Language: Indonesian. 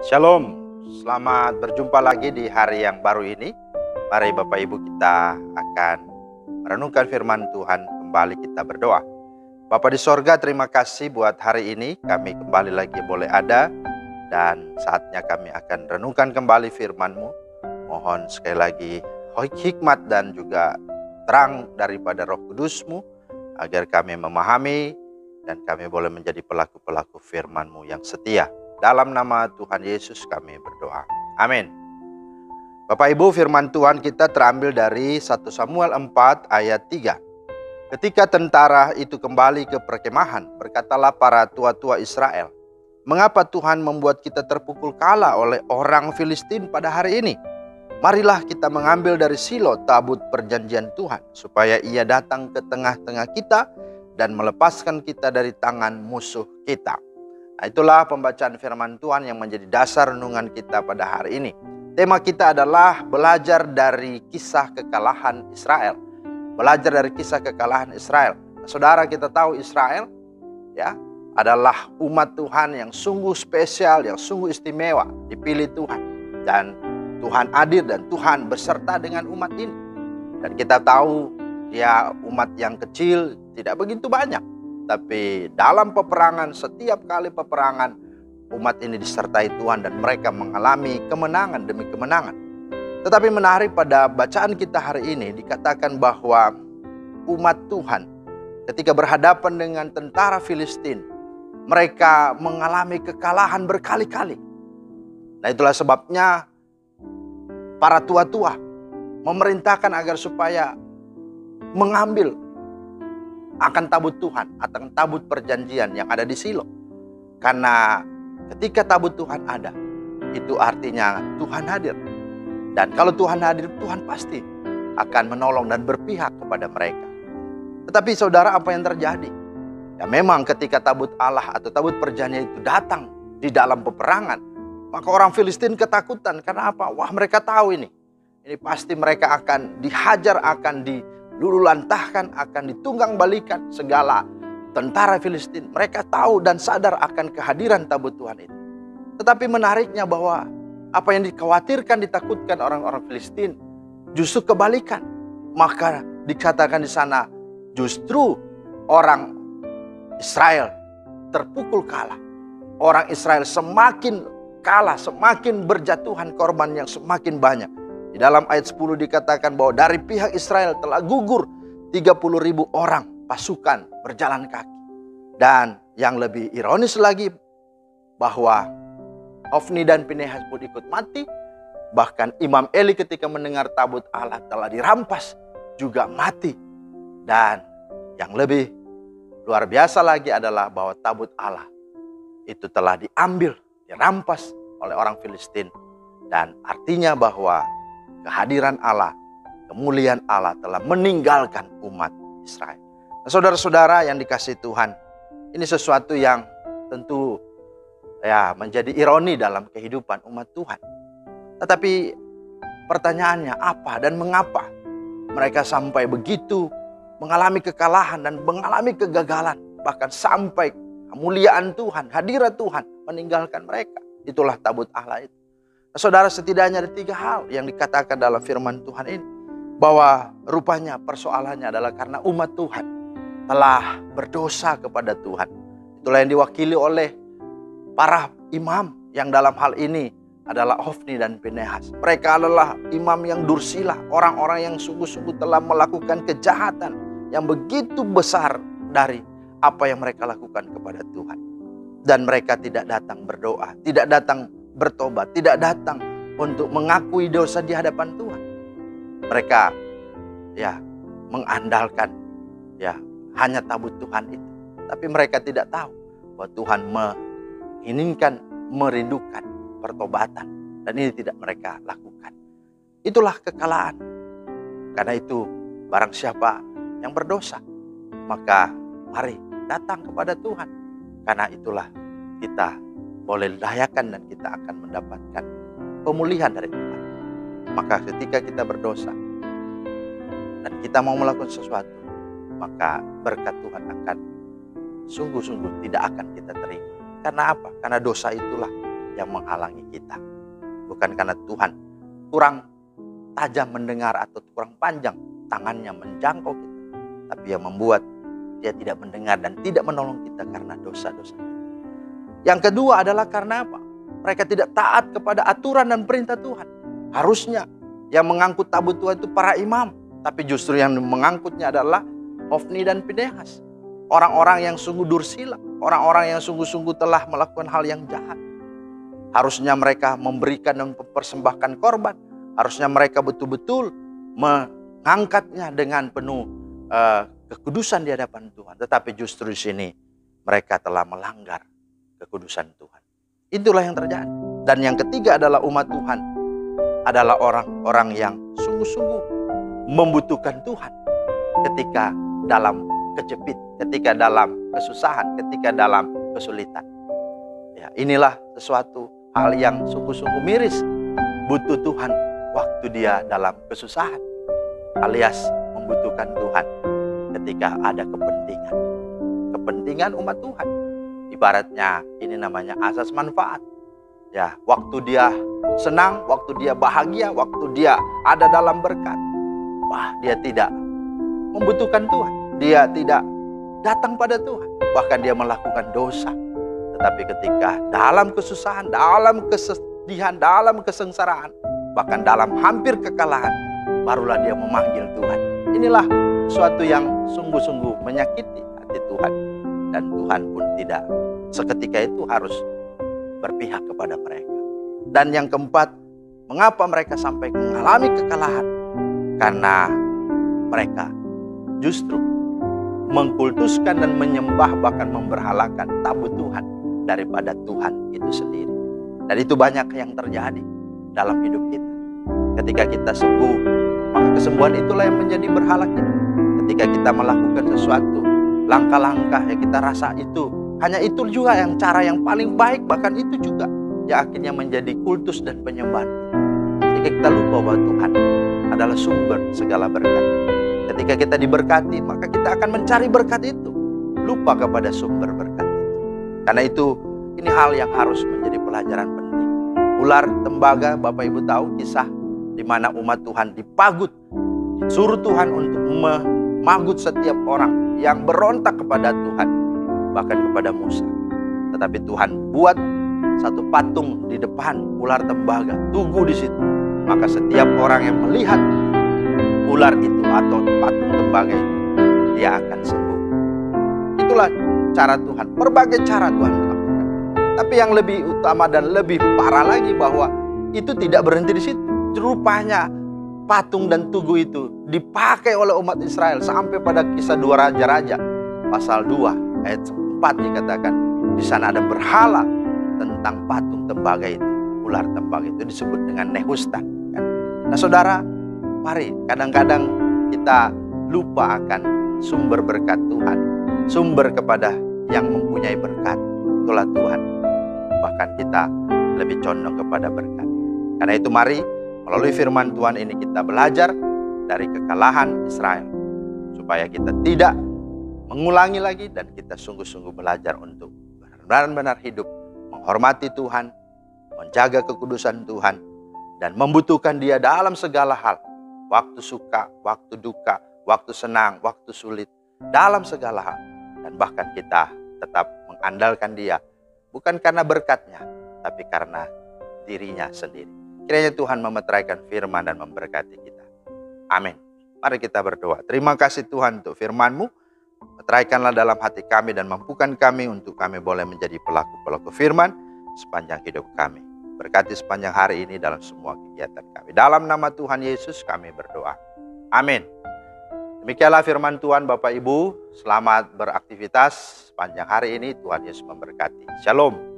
Shalom, selamat berjumpa lagi di hari yang baru ini. Mari Bapak Ibu kita akan merenungkan firman Tuhan, kembali kita berdoa. Bapa di sorga, terima kasih buat hari ini kami kembali lagi boleh ada. Dan saatnya kami akan renungkan kembali firman-Mu. Mohon sekali lagi hikmat dan juga terang daripada Roh Kudus-Mu, agar kami memahami dan kami boleh menjadi pelaku-pelaku firman-Mu yang setia. Dalam nama Tuhan Yesus kami berdoa. Amin. Bapak Ibu, firman Tuhan kita terambil dari 1 Samuel 4 ayat 3. Ketika tentara itu kembali ke perkemahan, berkatalah para tua-tua Israel, "Mengapa Tuhan membuat kita terpukul kalah oleh orang Filistin pada hari ini? Marilah kita mengambil dari Silo tabut perjanjian Tuhan, supaya ia datang ke tengah-tengah kita dan melepaskan kita dari tangan musuh kita." Nah, itulah pembacaan firman Tuhan yang menjadi dasar renungan kita pada hari ini. Tema kita adalah belajar dari kisah kekalahan Israel. Belajar dari kisah kekalahan Israel. Nah, saudara, kita tahu Israel ya adalah umat Tuhan yang sungguh spesial, yang sungguh istimewa, dipilih Tuhan. Dan Tuhan hadir dan Tuhan beserta dengan umat ini. Dan kita tahu dia umat yang kecil, tidak begitu banyak. Tapi dalam peperangan, setiap kali peperangan, umat ini disertai Tuhan dan mereka mengalami kemenangan demi kemenangan. Tetapi menarik pada bacaan kita hari ini dikatakan bahwa umat Tuhan ketika berhadapan dengan tentara Filistin, mereka mengalami kekalahan berkali-kali. Nah, itulah sebabnya para tua-tua memerintahkan agar supaya mengambil akan tabut Tuhan, akan tabut perjanjian yang ada di Silo. Karena ketika tabut Tuhan ada, itu artinya Tuhan hadir. Dan kalau Tuhan hadir, Tuhan pasti akan menolong dan berpihak kepada mereka. Tetapi saudara, apa yang terjadi? Ya memang ketika tabut Allah atau tabut perjanjian itu datang di dalam peperangan, maka orang Filistin ketakutan. Karena apa? Wah, mereka tahu ini pasti mereka akan dihajar, akan dilululantahkan, akan ditunggang balikan segala tentara Filistin. Mereka tahu dan sadar akan kehadiran tabut Tuhan itu. Tetapi menariknya bahwa apa yang dikhawatirkan, ditakutkan orang-orang Filistin justru kebalikan. Maka dikatakan di sana justru orang Israel terpukul kalah. Orang Israel semakin kalah, semakin berjatuhan korban yang semakin banyak. Di dalam ayat 10 dikatakan bahwa dari pihak Israel telah gugur 30.000 orang pasukan berjalan kaki. Dan yang lebih ironis lagi bahwa Hofni dan Pinehas pun ikut mati. Bahkan Imam Eli ketika mendengar tabut Allah telah dirampas juga mati. Dan yang lebih luar biasa lagi adalah bahwa tabut Allah itu telah diambil, dirampas oleh orang Filistin. Dan artinya bahwa kehadiran Allah, kemuliaan Allah telah meninggalkan umat Israel. Nah, saudara-saudara yang dikasihi Tuhan, ini sesuatu yang tentu ya menjadi ironi dalam kehidupan umat Tuhan. Tetapi pertanyaannya apa dan mengapa mereka sampai begitu mengalami kekalahan dan mengalami kegagalan, bahkan sampai kemuliaan Tuhan, hadirat Tuhan meninggalkan mereka. Itulah tabut Allah itu. Nah, saudara, setidaknya ada 3 hal yang dikatakan dalam firman Tuhan ini. Bahwa rupanya persoalannya adalah karena umat Tuhan telah berdosa kepada Tuhan. Itulah yang diwakili oleh para imam yang dalam hal ini adalah Hofni dan Pinehas. Mereka adalah imam yang dursila, orang-orang yang sungguh-sungguh telah melakukan kejahatan yang begitu besar dari apa yang mereka lakukan kepada Tuhan. Dan mereka tidak datang berdoa, tidak datang bertobat, tidak datang untuk mengakui dosa di hadapan Tuhan. Mereka ya mengandalkan ya hanya tabut Tuhan itu. Tapi mereka tidak tahu bahwa Tuhan menginginkan, merindukan pertobatan. Dan ini tidak mereka lakukan. Itulah kekalahan. Karena itu barang siapa yang berdosa, maka mari datang kepada Tuhan. Karena itulah kita boleh layakan dan kita akan mendapatkan pemulihan dari Tuhan. Maka ketika kita berdosa dan kita mau melakukan sesuatu, maka berkat Tuhan akan sungguh-sungguh tidak akan kita terima. Karena apa? Karena dosa itulah yang menghalangi kita. Bukan karena Tuhan kurang tajam mendengar atau kurang panjang tangannya menjangkau kita, tapi yang membuat dia tidak mendengar dan tidak menolong kita karena dosa-dosa kita. Yang kedua adalah karena apa? Mereka tidak taat kepada aturan dan perintah Tuhan. Harusnya yang mengangkut tabut Tuhan itu para imam, tapi justru yang mengangkutnya adalah Hofni dan Pinehas. Orang-orang yang sungguh dursila, orang-orang yang sungguh-sungguh telah melakukan hal yang jahat. Harusnya mereka memberikan dan mempersembahkan korban. Harusnya mereka betul-betul mengangkatnya dengan penuh kekudusan di hadapan Tuhan. Tetapi justru di sini mereka telah melanggar kekudusan Tuhan. Itulah yang terjadi. Dan yang ketiga adalah umat Tuhan adalah orang-orang yang sungguh-sungguh membutuhkan Tuhan ketika dalam kejepit, ketika dalam kesusahan, ketika dalam kesulitan. Ya, inilah sesuatu hal yang sungguh-sungguh miris. Butuh Tuhan waktu dia dalam kesusahan, alias membutuhkan Tuhan ketika ada kepentingan umat Tuhan. Ibaratnya ini namanya asas manfaat. Ya, waktu dia senang, waktu dia bahagia, waktu dia ada dalam berkat, wah, dia tidak membutuhkan Tuhan. Dia tidak datang pada Tuhan, bahkan dia melakukan dosa. Tetapi ketika dalam kesusahan, dalam kesedihan, dalam kesengsaraan, bahkan dalam hampir kekalahan, barulah dia memanggil Tuhan. Inilah suatu yang sungguh-sungguh menyakiti hati Tuhan. Dan Tuhan pun tidak seketika itu harus berpihak kepada mereka. Dan yang keempat, mengapa mereka sampai mengalami kekalahan? Karena mereka justru mengkultuskan dan menyembah, bahkan memberhalakan tabut Tuhan daripada Tuhan itu sendiri. Dan itu banyak yang terjadi dalam hidup kita. Ketika kita sembuh, maka kesembuhan itulah yang menjadi berhala kita. Ketika kita melakukan sesuatu, langkah-langkah yang kita rasa itu, hanya itu juga yang cara yang paling baik, bahkan itu juga yang akhirnya menjadi kultus dan penyembahan. Sehingga kita lupa bahwa Tuhan adalah sumber segala berkat. Ketika kita diberkati, maka kita akan mencari berkat itu, lupa kepada sumber berkat itu. Karena itu, ini hal yang harus menjadi pelajaran penting. Ular tembaga, Bapak Ibu tahu kisah di mana umat Tuhan dipagut, disuruh Tuhan untuk memagut setiap orang yang berontak kepada Tuhan, bahkan kepada Musa. Tetapi Tuhan buat satu patung di depan ular tembaga, tugu di situ. Maka setiap orang yang melihat ular itu atau patung tembaga itu, dia akan sembuh. Itulah cara Tuhan, berbagai cara Tuhan melakukan. Tapi yang lebih utama dan lebih parah lagi bahwa itu tidak berhenti di situ. Rupanya patung dan tugu itu dipakai oleh umat Israel sampai pada kisah 2 raja-raja pasal 2 ayat 4 dikatakan di sana ada berhala tentang patung tembaga itu, ular tembaga itu disebut dengan Nehustan. Nah saudara, mari kadang-kadang kita lupa akan sumber berkat Tuhan, sumber kepada yang mempunyai berkat, itulah Tuhan. Bahkan kita lebih condong kepada berkat. Karena itu mari melalui firman Tuhan ini kita belajar dari kekalahan Israel, supaya kita tidak mengulangi lagi dan kita sungguh-sungguh belajar untuk benar-benar hidup menghormati Tuhan, menjaga kekudusan Tuhan, dan membutuhkan Dia dalam segala hal. Waktu suka, waktu duka, waktu senang, waktu sulit, dalam segala hal. Dan bahkan kita tetap mengandalkan Dia, bukan karena berkatnya, tapi karena dirinya sendiri. Kiranya Tuhan memeteraikan firman dan memberkati kita. Amin. Mari kita berdoa. Terima kasih Tuhan untuk firman-Mu. Meteraikanlah dalam hati kami dan mampukan kami untuk kami boleh menjadi pelaku-pelaku firman sepanjang hidup kami. Berkati sepanjang hari ini dalam semua kegiatan kami. Dalam nama Tuhan Yesus kami berdoa. Amin. Demikianlah firman Tuhan Bapak Ibu. Selamat beraktivitas sepanjang hari ini. Tuhan Yesus memberkati. Shalom.